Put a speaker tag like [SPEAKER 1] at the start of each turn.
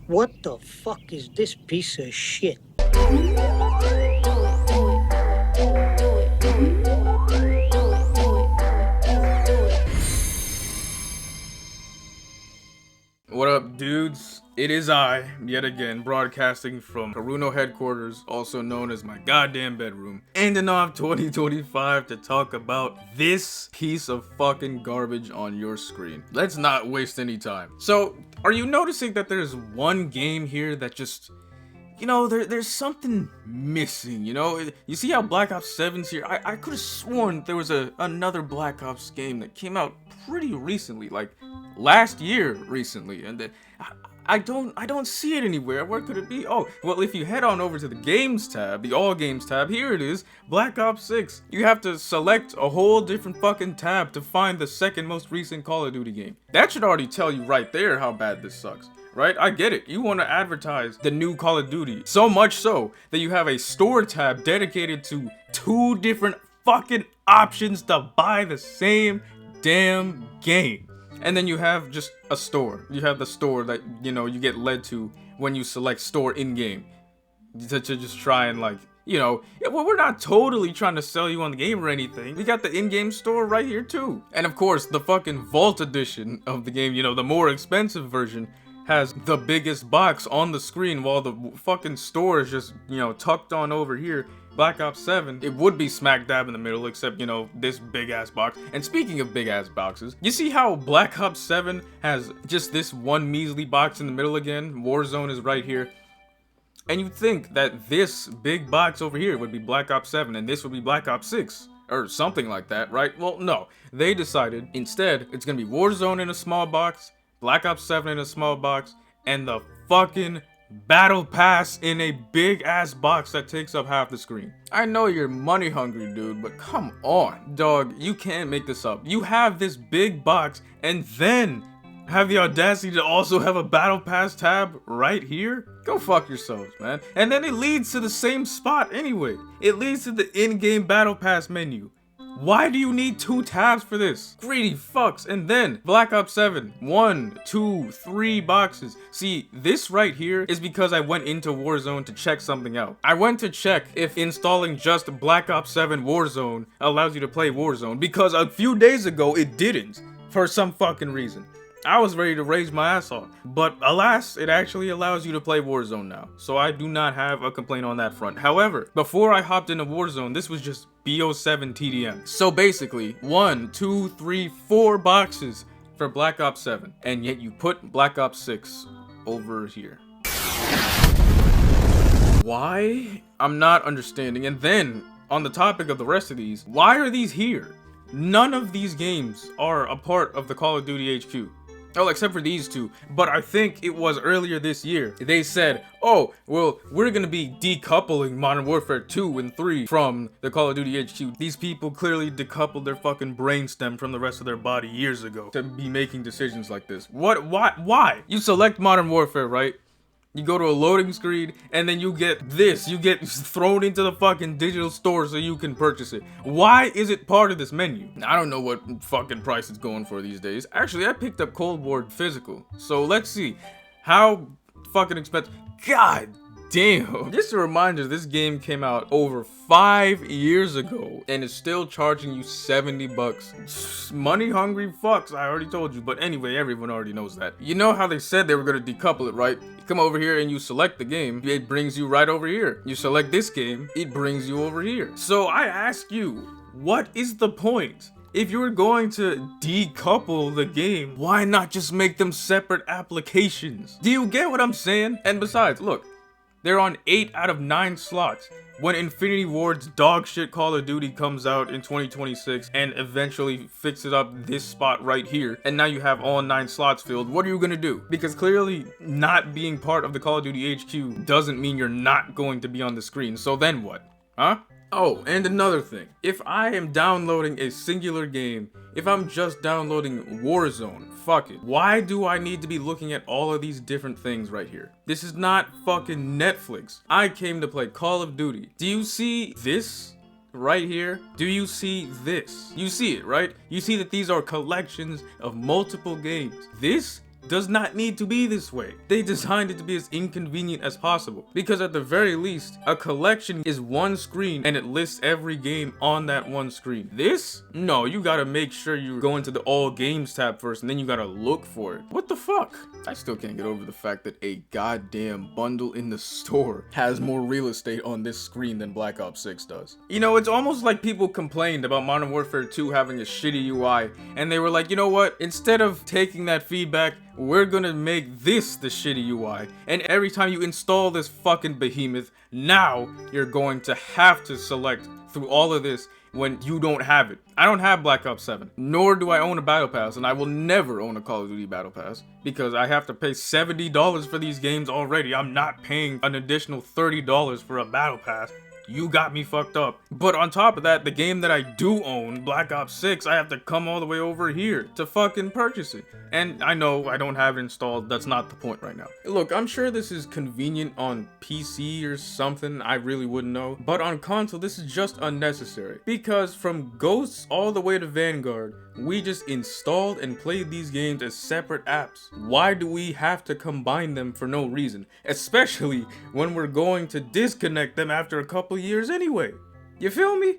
[SPEAKER 1] What the fuck is this piece of shit?
[SPEAKER 2] What up, dudes? It is I, yet again, broadcasting from KIsKaruno headquarters, also known as my goddamn bedroom, ending off 2025 to talk about this piece of fucking garbage on your screen. Let's not waste any time. So, are you noticing that there's one game here that just, there's something missing, You see how Black Ops 7's here? I could have sworn there was another Black Ops game that came out pretty recently, like last year recently, and I don't see it anywhere. Where could it be? Oh, well, if you head on over to the games tab, the all games tab, here it is, Black Ops 6. You have to select a whole different fucking tab to find the second most recent Call of Duty game. That should already tell you right there how bad this sucks. Right? I get it. You want to advertise the new Call of Duty. So much so that you have a store tab dedicated to two different fucking options to buy the same damn game. And then you have just a store. You have the store that, you get led to when you select store in-game. To just try and we're not totally trying to sell you on the game or anything. We got the in-game store right here too. And of course, the fucking Vault edition of the game, the more expensive version, has the biggest box on the screen while the fucking store is just, tucked on over here. Black Ops 7, it would be smack dab in the middle, except, this big ass box. And speaking of big ass boxes, you see how Black Ops 7 has just this one measly box in the middle again? Warzone is right here. And you'd think that this big box over here would be Black Ops 7 and this would be Black Ops 6. Or something like that, right? Well, no. They decided instead it's gonna be Warzone in a small box, Black Ops 7 in a small box, and the fucking Battle Pass in a big ass box that takes up half the screen. I know you're money hungry, dude, but come on, dog, you can't make this up. You have this big box and then have the audacity to also have a Battle Pass tab right here? Go fuck yourselves, man. And then it leads to the same spot anyway. It leads to the in-game Battle Pass menu. Why do you need two tabs for this? Greedy fucks. And then Black Ops 7, 1, 2, 3 boxes. See, this right here is because I went into Warzone to check something out. I went to check if installing just Black Ops 7 Warzone allows you to play Warzone, because a few days ago it didn't, for some fucking reason. I was ready to raise my ass off, but alas, it actually allows you to play Warzone now, so I do not have a complaint on that front. However, before I hopped into Warzone, this was just BO7 TDM. So basically, 1, 2, 3, 4 boxes for Black Ops 7, and yet you put Black Ops 6 over here. Why? I'm not understanding. And then, on the topic of the rest of these, why are these here? None of these games are a part of the Call of Duty HQ. Oh, except for these two. But I think it was earlier this year. They said, oh, well, we're gonna be decoupling Modern Warfare 2 and 3 from the Call of Duty HQ. These people clearly decoupled their fucking brainstem from the rest of their body years ago to be making decisions like this. What? Why? You select Modern Warfare, right? You go to a loading screen, and then you get this. You get thrown into the fucking digital store so you can purchase it. Why is it part of this menu? I don't know what fucking price it's going for these days. Actually, I picked up Cold War physical. So let's see. How fucking expensive. God damn. Just a reminder, this game came out over 5 years ago and is still charging you 70 bucks. Money hungry fucks, I already told you. But anyway, everyone already knows that. You know how they said they were gonna decouple it, right? You come over here and you select the game, it brings you right over here. You select this game, it brings you over here. So I ask you, what is the point? If you're going to decouple the game, why not just make them separate applications? Do you get what I'm saying? And besides, look, they're on 8 out of 9 slots. When Infinity Ward's dog shit Call of Duty comes out in 2026 and eventually fixes up this spot right here, and now you have all 9 slots filled, what are you gonna do? Because clearly not being part of the Call of Duty HQ doesn't mean you're not going to be on the screen. So then what? Huh? Oh, and another thing. If I am downloading a singular game, if I'm just downloading Warzone, fuck it. Why do I need to be looking at all of these different things right here? This is not fucking Netflix. I came to play Call of Duty. Do you see this? right here, do you see this? You see it, right? You see that these are collections of multiple games. This does not need to be this way. They designed it to be as inconvenient as possible, because at the very least, a collection is one screen and it lists every game on that one screen. This? No, you gotta make sure you go into the all games tab first and then you gotta look for it. What the fuck? I still can't get over the fact that a goddamn bundle in the store has more real estate on this screen than Black Ops 6 does. You know, it's almost like people complained about Modern Warfare 2 having a shitty UI, and they were like, you know what? Instead of taking that feedback, we're gonna make this the shitty UI, and every time you install this fucking behemoth, now you're going to have to select through all of this when you don't have it. I don't have Black Ops 7, nor do I own a Battle Pass, and I will never own a Call of Duty Battle Pass, because I have to pay $70 for these games already. I'm not paying an additional $30 for a Battle Pass. You got me fucked up. But on top of that, the game that I do own, Black Ops 6, I have to come all the way over here to fucking purchase it. And I know I don't have it installed, that's not the point right now. Look, I'm sure this is convenient on PC or something, I really wouldn't know. But on console, this is just unnecessary. Because from Ghosts all the way to Vanguard, we just installed and played these games as separate apps. Why do we have to combine them for no reason? Especially when we're going to disconnect them after a couple years anyway. You feel me?